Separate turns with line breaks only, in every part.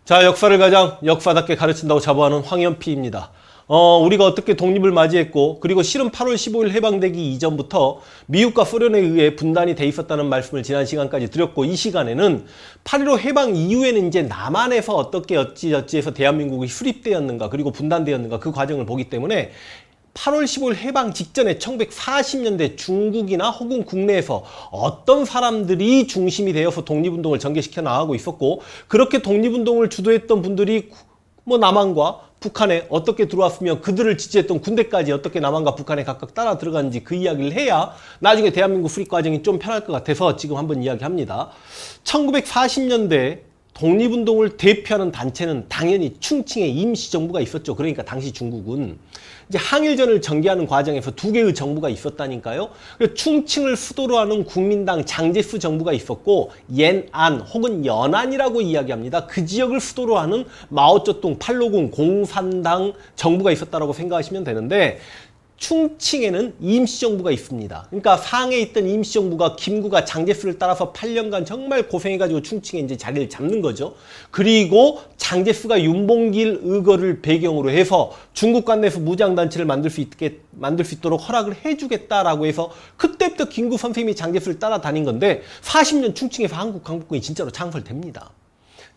자, 역사를 가장 역사답게 가르친다고 자부하는 황현피입니다. 우리가 어떻게 독립을 맞이했고, 그리고 실은 8월 15일 해방되기 이전부터 미국과 소련에 의해 분단이 돼 있었다는 말씀을 지난 시간까지 드렸고, 이 시간에는 8.15 해방 이후에는 이제 남한에서 어떻게 어찌저찌 해서 대한민국이 수립되었는가, 그리고 분단되었는가, 그 과정을 보기 때문에 8월 15일 해방 직전에 1940년대 중국이나 혹은 국내에서 어떤 사람들이 중심이 되어서 독립운동을 전개시켜 나가고 있었고, 그렇게 독립운동을 주도했던 분들이 뭐 남한과 북한에 어떻게 들어왔으면 그들을 지지했던 군대까지 어떻게 남한과 북한에 각각 따라 들어갔는지 그 이야기를 해야 나중에 대한민국 수립 과정이 좀 편할 것 같아서 지금 한번 이야기합니다. 1940년대 독립운동을 대표하는 단체는 당연히 충칭의 임시정부가 있었죠. 그러니까 당시 중국은 이제 항일전을 전개하는 과정에서 두 개의 정부가 있었다니까요. 충칭을 수도로 하는 국민당 장제스 정부가 있었고, 연안 혹은 연안이라고 이야기합니다. 그 지역을 수도로 하는 마오쩌둥 팔로군 공산당 정부가 있었다라고 생각하시면 되는데, 충칭에는 임시정부가 있습니다. 그러니까 상해에 있던 임시정부가 김구가 장제스를 따라서 8년간 정말 고생해가지고 충칭에 이제 자리를 잡는 거죠. 그리고 장제스가 윤봉길 의거를 배경으로 해서 중국 관내에서 무장단체를 만들 수 있도록 허락을 해주겠다라고 해서 그때부터 김구 선생님이 장제스를 따라다닌 건데 40년 충칭에서 한국 광복군이 진짜로 창설됩니다.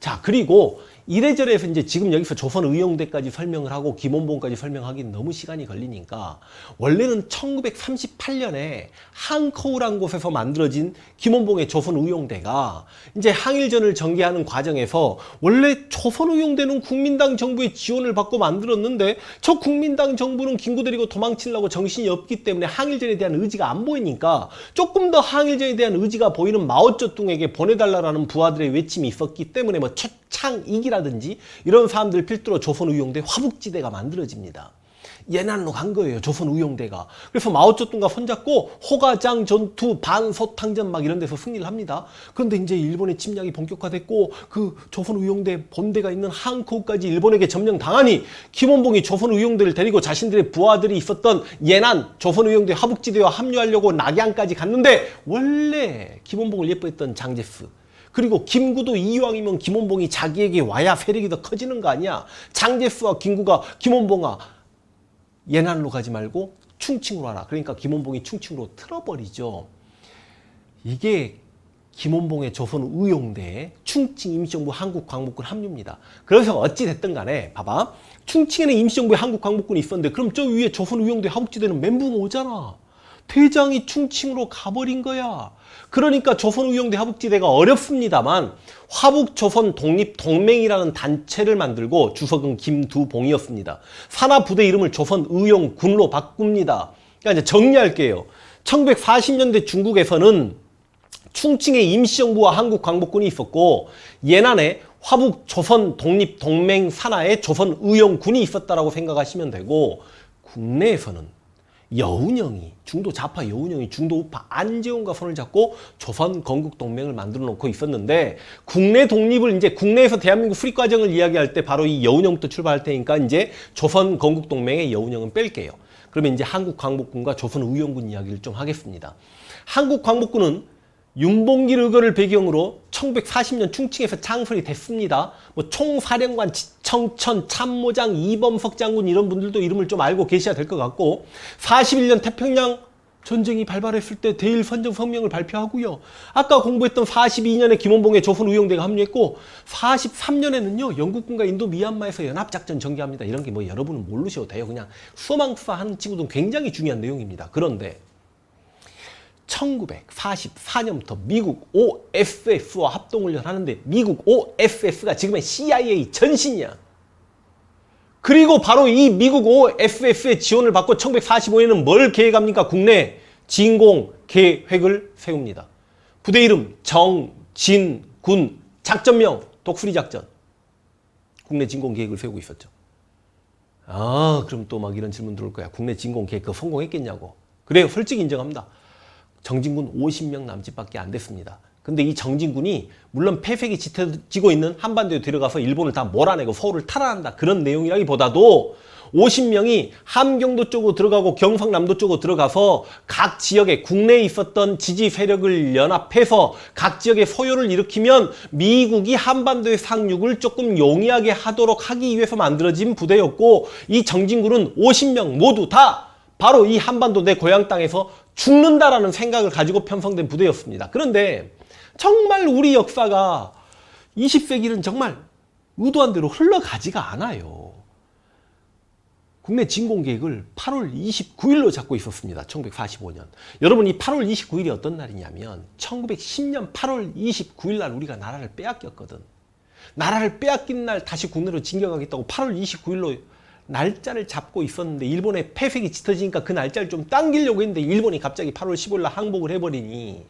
자, 그리고 이래저래 해서 이제 지금 여기서 조선의용대까지 설명을 하고 김원봉까지 설명하기는 너무 시간이 걸리니까 원래는 1938년에 한커우란 곳에서 만들어진 김원봉의 조선의용대가 이제 항일전을 전개하는 과정에서 원래 조선의용대는 국민당 정부의 지원을 받고 만들었는데 저 국민당 정부는 김구 데리고 도망치려고 정신이 없기 때문에 항일전에 대한 의지가 안 보이니까 조금 더 항일전에 대한 의지가 보이는 마오쩌둥에게 보내달라라는 부하들의 외침이 있었기 때문에 뭐 최창익이라든지 이런 사람들 필두로 조선의용대 화북지대가 만들어집니다. 예난로 간 거예요, 조선의용대가. 그래서 마오쩌둥과 손잡고 호가장 전투, 반소탕전 막 이런 데서 승리를 합니다. 그런데 이제 일본의 침략이 본격화됐고 그 조선의용대 본대가 있는 한커우까지 일본에게 점령당하니 김원봉이 조선의용대를 데리고 자신들의 부하들이 있었던 예난 조선의용대 화북지대와 합류하려고 낙양까지 갔는데 원래 김원봉을 예뻐했던 장제스, 그리고 김구도 이왕이면 김원봉이 자기에게 와야 세력이 더 커지는 거 아니야. 장제스와 김구가 김원봉아 예난로 가지 말고 충칭으로 하라. 그러니까 김원봉이 충칭으로 틀어버리죠. 이게 김원봉의 조선의용대에 충칭 임시정부 한국광복군 합류입니다. 그래서 어찌 됐든 간에 봐봐. 충칭에는 임시정부의 한국광복군이 있었는데 그럼 저 위에 조선의용대 화북지대는 멘붕 오잖아. 대장이 충칭으로 가버린 거야. 그러니까 조선의용대 화북지대가 어렵습니다만 화북조선 독립동맹이라는 단체를 만들고 주석은 김두봉이었습니다. 산하 부대 이름을 조선의용군으로 바꿉니다. 그러니까 이제 정리할게요. 1940년대 중국에서는 충칭의 임시정부와 한국광복군이 있었고 예난에 화북조선 독립동맹 산하에 조선의용군이 있었다라고 생각하시면 되고, 국내에서는 여운형이, 중도 좌파 여운형이 중도 우파 안재홍과 손을 잡고 조선 건국동맹을 만들어 놓고 있었는데, 국내 독립을 이제 국내에서 대한민국 수립 과정을 이야기할 때 바로 이 여운형부터 출발할 테니까 이제 조선 건국동맹의 여운형은 뺄게요. 그러면 이제 한국광복군과 조선의용군 이야기를 좀 하겠습니다. 한국광복군은 윤봉길 의거를 배경으로 1940년 충칭에서 창설이 됐습니다. 뭐 총사령관 지청천 참모장 이범석 장군 이런 분들도 이름을 좀 알고 계셔야 될 것 같고, 41년 태평양 전쟁이 발발했을 때 대일 선정 성명을 발표하고요. 아까 공부했던 42년에 김원봉의 조선의용대가 합류했고 43년에는요 영국군과 인도 미얀마에서 연합작전 전개합니다. 이런 게 뭐 여러분은 모르셔도 돼요. 그냥 수어망수사 하는 친구들은 굉장히 중요한 내용입니다. 그런데 1944년부터 미국 OSS와 합동훈련 하는데 미국 OSS가 지금의 CIA 전신이야. 그리고 바로 이 미국 OSS의 지원을 받고 1945년에는 뭘 계획합니까? 국내 진공 계획을 세웁니다. 부대 이름 정진군, 작전명 독수리 작전. 국내 진공 계획을 세우고 있었죠. 아, 그럼 또 막 이런 질문 들어올 거야. 국내 진공 계획 그거 성공했겠냐고. 그래요, 솔직히 인정합니다. 정진군 50명 남짓밖에 안 됐습니다. 근데 이 정진군이 물론 폐색이 짙어지고 있는 한반도에 들어가서 일본을 다 몰아내고 서울을 탈환한다 그런 내용이라기보다도 50명이 함경도 쪽으로 들어가고 경상남도 쪽으로 들어가서 각 지역에 국내에 있었던 지지 세력을 연합해서 각 지역에 소요를 일으키면 미국이 한반도의 상륙을 조금 용이하게 하도록 하기 위해서 만들어진 부대였고, 이 정진군은 50명 모두 다 바로 이 한반도 내 고향 땅에서 죽는다라는 생각을 가지고 편성된 부대였습니다. 그런데 정말 우리 역사가 20세기는 정말 의도한 대로 흘러가지가 않아요. 국내 진공 계획을 8월 29일로 잡고 있었습니다. 1945년. 여러분, 이 8월 29일이 어떤 날이냐면 1910년 8월 29일 날 우리가 나라를 빼앗겼거든. 나라를 빼앗긴 날 다시 국내로 진격하겠다고 8월 29일로 날짜를 잡고 있었는데, 일본의 패색이 짙어지니까 그 날짜를 좀 당기려고 했는데 일본이 갑자기 8월 15일 날 항복을 해버리니,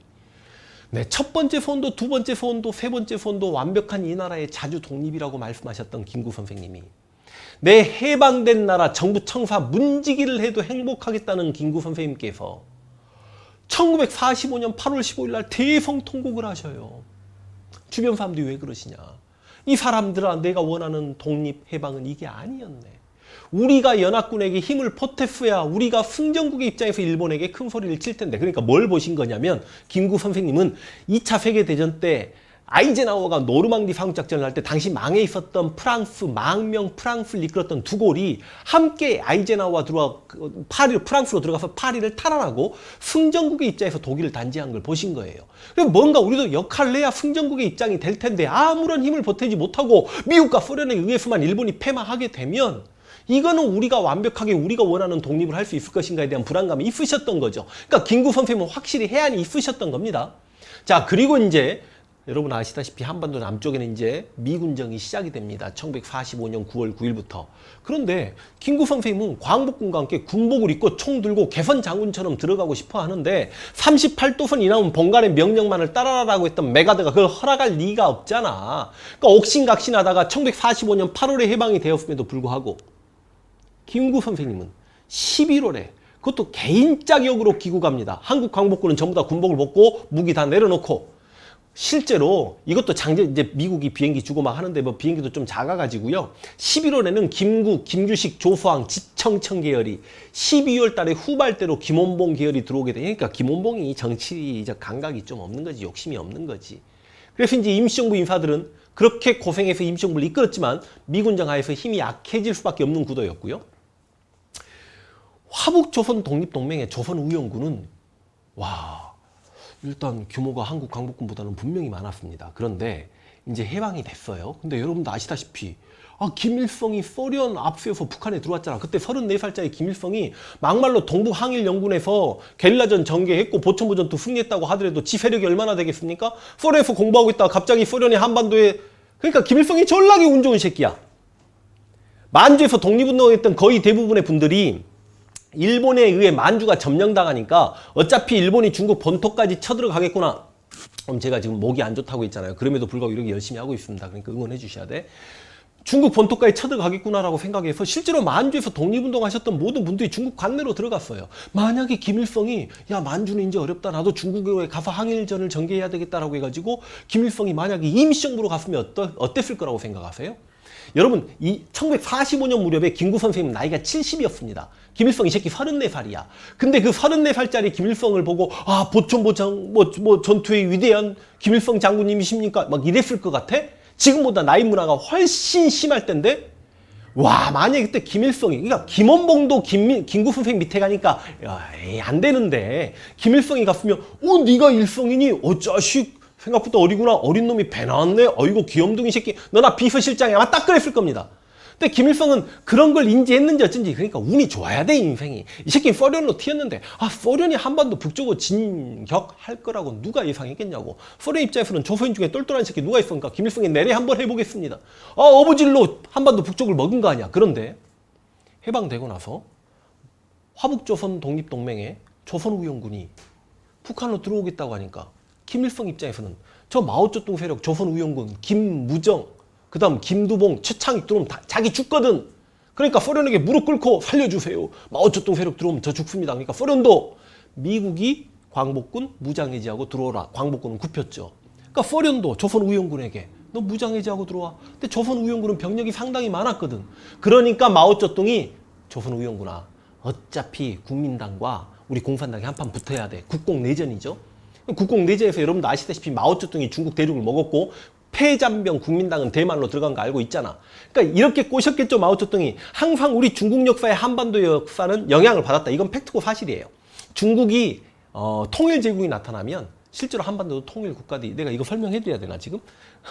네, 첫 번째 소원도, 두 번째 소원도, 세 번째 소원도 완벽한 이 나라의 자주 독립이라고 말씀하셨던 김구 선생님이, 내 해방된 나라 정부 청사 문지기를 해도 행복하겠다는 김구 선생님께서 1945년 8월 15일 날 대성통곡을 하셔요. 주변 사람들이 왜 그러시냐. 이 사람들아, 내가 원하는 독립 해방은 이게 아니었네. 우리가 연합군에게 힘을 보탰어야 우리가 승전국의 입장에서 일본에게 큰 소리를 칠 텐데. 그러니까 뭘 보신 거냐면, 김구 선생님은 2차 세계대전 때 아이젠하워가 노르망디 상륙작전을 할 때 당시 망해 있었던 프랑스, 망명 프랑스를 이끌었던 두골이 함께 아이젠하워가 들어와 프랑스로 들어가서 파리를 탈환하고 승전국의 입장에서 독일을 단죄한 걸 보신 거예요. 그래서 뭔가 우리도 역할을 해야 승전국의 입장이 될 텐데, 아무런 힘을 보태지 못하고 미국과 소련에 의해서만 일본이 패망하게 되면 이거는 우리가 완벽하게 우리가 원하는 독립을 할 수 있을 것인가에 대한 불안감이 있으셨던 거죠. 그러니까 김구 선생님은 확실히 해안이 있으셨던 겁니다. 자, 그리고 이제 여러분 아시다시피 한반도 남쪽에는 이제 미군정이 시작이 됩니다. 1945년 9월 9일부터. 그런데 김구 선생님은 광복군과 함께 군복을 입고 총 들고 개선 장군처럼 들어가고 싶어 하는데, 38도선 이나온 본관의 명령만을 따라라고 했던 메가드가 그걸 허락할 리가 없잖아. 그러니까 옥신각신하다가 1945년 8월에 해방이 되었음에도 불구하고 김구 선생님은 11월에 그것도 개인 자격으로 귀국합니다. 한국 광복군은 전부 다 군복을 벗고 무기 다 내려놓고, 실제로 이것도 이제 미국이 비행기 주고 막 하는데 뭐 비행기도 좀 작아가지고요. 11월에는 김구, 김규식, 조수왕, 지청천 계열이, 12월 달에 후발대로 김원봉 계열이 들어오게 되니까 김원봉이 정치적 감각이 좀 없는 거지, 욕심이 없는 거지. 그래서 이제 임시정부 인사들은 그렇게 고생해서 임시정부를 이끌었지만 미군정 하에서 힘이 약해질 수밖에 없는 구도였고요. 화북조선 독립동맹의 조선의용군은 일단 규모가 한국 광복군보다는 분명히 많았습니다. 그런데 이제 해방이 됐어요. 근데 여러분도 아시다시피 김일성이 소련 앞세워서 북한에 들어왔잖아. 그때 34살짜리 김일성이 막말로 동북항일연군에서 게릴라전 전개했고 보천부 전투 승리했다고 하더라도 지 세력이 얼마나 되겠습니까? 소련에서 공부하고 있다가 갑자기 소련이 한반도에, 그러니까 김일성이 전락이 운 좋은 새끼야. 만주에서 독립운동했던 거의 대부분의 분들이 일본에 의해 만주가 점령당하니까 어차피 일본이 중국 본토까지 쳐들어가겠구나. 그럼 제가 지금 목이 안 좋다고 했잖아요. 그럼에도 불구하고 이렇게 열심히 하고 있습니다. 그러니까 응원해 주셔야 돼. 중국 본토까지 쳐들어가겠구나라고 생각해서 실제로 만주에서 독립운동 하셨던 모든 분들이 중국 관내로 들어갔어요. 만약에 김일성이 만주는 이제 어렵다, 나도 중국에 가서 항일전을 전개해야 되겠다라고 해가지고 김일성이 만약에 임시정부로 갔으면 어땠을 거라고 생각하세요? 여러분, 이 1945년 무렵에 김구 선생님 나이가 70이었습니다. 김일성 이 새끼 34살이야. 근데 그 34살짜리 김일성을 보고 보천보장 전투의 위대한 김일성 장군님이십니까? 막 이랬을 것 같아? 지금보다 나이 문화가 훨씬 심할 텐데, 만약에 그때 김일성이, 그러니까 김원봉도 김구 선생님 밑에 가니까 안 되는데, 김일성이 갔으면 네가 일성이니? 자식 생각보다 어리구나. 어린 놈이 배 나왔네. 어이구 귀염둥이 새끼. 너나 비서실장이 아마 딱 그랬을 겁니다. 근데 김일성은 그런 걸 인지했는지 어쩐지, 그러니까 운이 좋아야 돼, 인생이. 이 새끼는 소련으로 튀었는데 소련이 한반도 북쪽으로 진격할 거라고 누가 예상했겠냐고. 소련 입장에서는 조선 중에 똘똘한 새끼 누가 있습니까? 김일성이 내래 한번 해보겠습니다. 어부질로 한반도 북쪽을 먹은 거 아니야. 그런데 해방되고 나서 화북조선 독립동맹의 조선의용군이 북한으로 들어오겠다고 하니까 김일성 입장에서는 저 마오쩌둥 세력 조선의용군 김무정, 그 다음 김두봉, 최창익 들어오면 다 자기 죽거든. 그러니까 소련에게 무릎 꿇고 살려주세요. 마오쩌둥 세력 들어오면 저 죽습니다. 그러니까 소련도 미국이 광복군 무장해제하고 들어오라. 광복군은 굽혔죠. 그러니까 소련도 조선의용군에게 너 무장해제하고 들어와. 근데 조선의용군은 병력이 상당히 많았거든. 그러니까 마오쩌둥이 조선우영구나. 어차피 국민당과 우리 공산당이 한판 붙어야 돼. 국공내전이죠. 국공내전에서 여러분도 아시다시피 마오쩌둥이 중국 대륙을 먹었고 패잔병 국민당은 대만로 들어간 거 알고 있잖아. 그러니까 이렇게 꼬셨겠죠, 마오쩌둥이. 항상 우리 중국 역사의 한반도 역사는 영향을 받았다. 이건 팩트고 사실이에요. 중국이 통일제국이 나타나면 실제로 한반도도 통일국가들이, 내가 이거 설명해드려야 되나 지금?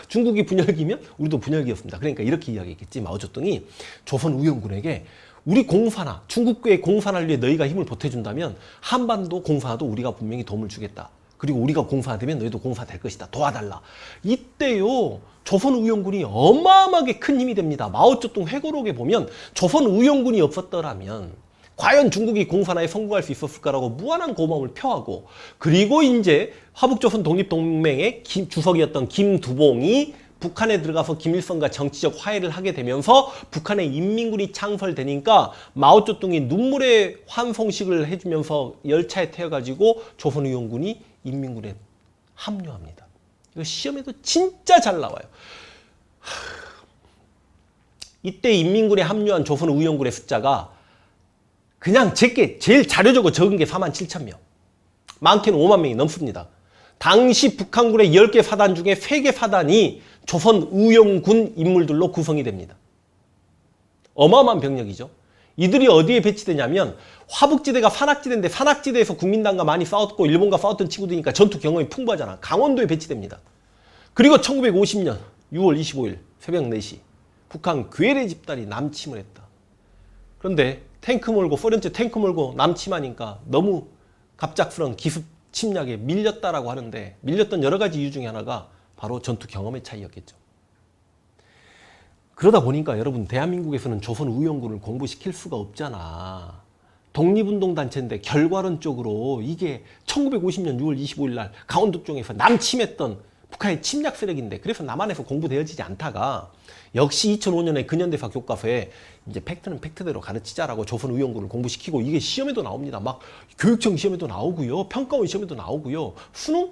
중국이 분열기면 우리도 분열기였습니다. 그러니까 이렇게 이야기했겠지. 마오쩌둥이 조선우영군에게 우리 공산화, 중국의 공산화를 위해 너희가 힘을 보태준다면 한반도 공산화도 우리가 분명히 도움을 주겠다. 그리고 우리가 공산화되면 너희도 공산화될 것이다. 도와달라. 이때요, 조선우영군이 어마어마하게 큰 힘이 됩니다. 마오쩌둥 회고록에 보면 조선우영군이 없었더라면 과연 중국이 공산화에 성공할 수 있었을까라고 무한한 고마움을 표하고, 그리고 이제 화북조선 독립동맹의 주석이었던 김두봉이 북한에 들어가서 김일성과 정치적 화해를 하게 되면서 북한의 인민군이 창설되니까 마오쩌둥이 눈물의 환송식을 해주면서 열차에 태워가지고 조선우영군이 인민군에 합류합니다. 이거 시험에도 진짜 잘 나와요. 이때 인민군에 합류한 조선우영군의 숫자가 그냥 제게 제일 자료적으로 적은 게 47,000명. 많게는 5만 명이 넘습니다. 당시 북한군의 10개 사단 중에 3개 사단이 조선우영군 인물들로 구성이 됩니다. 어마어마한 병력이죠. 이들이 어디에 배치되냐면 화북지대가 산악지대인데 산악지대에서 국민당과 많이 싸웠고 일본과 싸웠던 친구들이니까 전투 경험이 풍부하잖아. 강원도에 배치됩니다. 그리고 1950년 6월 25일 새벽 4시 북한 괴뢰 집단이 남침을 했다. 그런데 탱크 몰고, 소련제 탱크 몰고 남침하니까 너무 갑작스러운 기습 침략에 밀렸다라고 하는데, 밀렸던 여러 가지 이유 중에 하나가 바로 전투 경험의 차이였겠죠. 그러다 보니까 여러분, 대한민국에서는 조선우영군을 공부시킬 수가 없잖아. 독립운동 단체인데 결과론적으로 이게 1950년 6월 25일 날 강원도 쪽에서 남침했던 북한의 침략 세력인데, 그래서 남한에서 공부되어지지 않다가 역시 2005년에 근현대사 교과서에 이제 팩트는 팩트대로 가르치자라고 조선우영군을 공부시키고, 이게 시험에도 나옵니다. 막 교육청 시험에도 나오고요, 평가원 시험에도 나오고요, 수능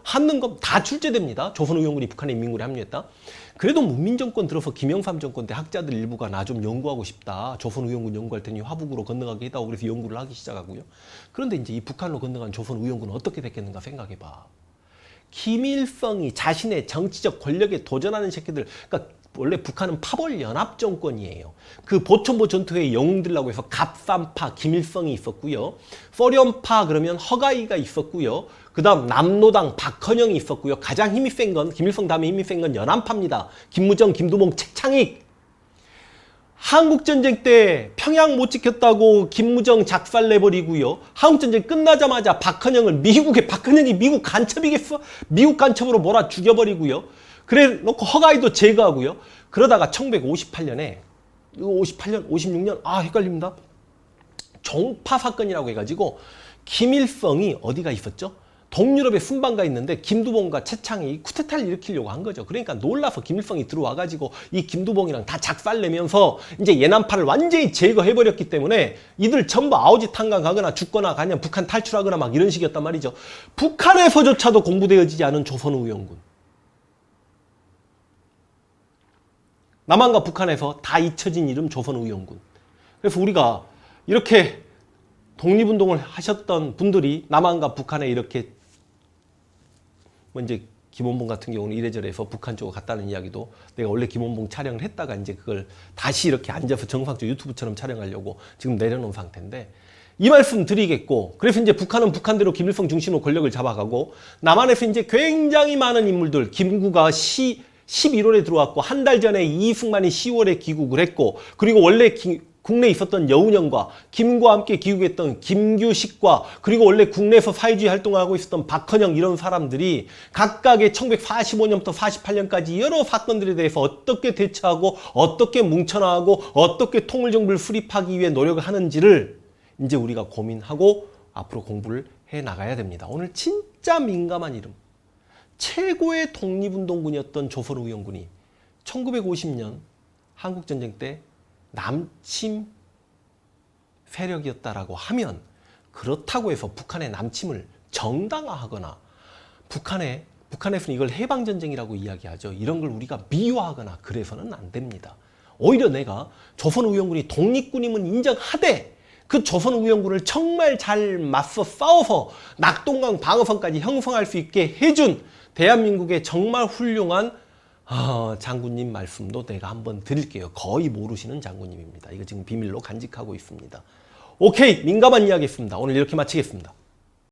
한능검 다 출제됩니다. 조선우영군이 북한의 인민군에 합류했다. 그래도 문민정권 들어서 김영삼 정권 때 학자들 일부가 나 좀 연구하고 싶다, 조선우영군 연구할 테니 화북으로 건너가게 해다오, 그래서 연구를 하기 시작하고요. 그런데 이제 이 북한으로 건너간 조선우영군은 어떻게 됐겠는가 생각해봐. 김일성이 자신의 정치적 권력에 도전하는 새끼들, 그러니까 원래 북한은 파벌 연합 정권이에요. 그 보천보 전투의 영웅들이라고 해서 갑산파 김일성이 있었고요. 소련파 그러면 허가이가 있었고요. 그 다음 남노당 박헌영이 있었고요. 가장 힘이 센 건, 김일성 다음에 힘이 센 건 연안파입니다. 김무정, 김두봉, 책창익. 한국전쟁 때 평양 못 지켰다고 김무정 작살내버리고요. 한국전쟁 끝나자마자 박헌영이 미국 간첩이겠어? 미국 간첩으로 몰아 죽여버리고요. 그래 놓고 허가이도 제거하고요. 그러다가 1958년에 56년 헷갈립니다. 종파 사건이라고 해가지고 김일성이 어디가 있었죠? 동유럽에 순방가 있는데 김두봉과 최창이 쿠데타를 일으키려고 한 거죠. 그러니까 놀라서 김일성이 들어와가지고 이 김두봉이랑 다 작살내면서 이제 예난파를 완전히 제거해버렸기 때문에 이들 전부 아우지 탄광하거나 죽거나 아니면 북한 탈출하거나 막 이런 식이었단 말이죠. 북한에서조차도 공부되어지지 않은 조선우영군. 남한과 북한에서 다 잊혀진 이름 조선우영군. 그래서 우리가 이렇게 독립운동을 하셨던 분들이 남한과 북한에 이렇게 이제 김원봉 같은 경우는 이래저래 해서 북한 쪽으로 갔다는 이야기도, 내가 원래 김원봉 촬영을 했다가 이제 그걸 다시 이렇게 앉아서 정상적 유튜브처럼 촬영하려고 지금 내려놓은 상태인데, 이 말씀 드리겠고, 그래서 이제 북한은 북한대로 김일성 중심으로 권력을 잡아가고, 남한에서 이제 굉장히 많은 인물들, 김구가 11월에 들어왔고, 한 달 전에 이승만이 10월에 귀국을 했고, 그리고 원래 국내에 있었던 여운형과 김과 함께 귀국했던 김규식과, 그리고 원래 국내에서 사회주의 활동을 하고 있었던 박헌영, 이런 사람들이 각각의 1945년부터 48년까지 여러 사건들에 대해서 어떻게 대처하고 어떻게 뭉쳐나가고 어떻게 통일정부를 수립하기 위해 노력을 하는지를 이제 우리가 고민하고 앞으로 공부를 해 나가야 됩니다. 오늘 진짜 민감한 이름, 최고의 독립운동군이었던 조선우영군이 1950년 한국전쟁 때 남침 세력이었다라고 하면, 그렇다고 해서 북한의 남침을 정당화하거나 북한에서는 이걸 해방전쟁이라고 이야기하죠. 이런 걸 우리가 미화하거나 그래서는 안 됩니다. 오히려 내가 조선의용군이 독립군임은 인정하되 그 조선의용군을 정말 잘 맞서 싸워서 낙동강 방어선까지 형성할 수 있게 해준 대한민국의 정말 훌륭한 장군님 말씀도 내가 한번 드릴게요. 거의 모르시는 장군님입니다. 이거 지금 비밀로 간직하고 있습니다. 오케이, 민감한 이야기였습니다. 오늘 이렇게 마치겠습니다.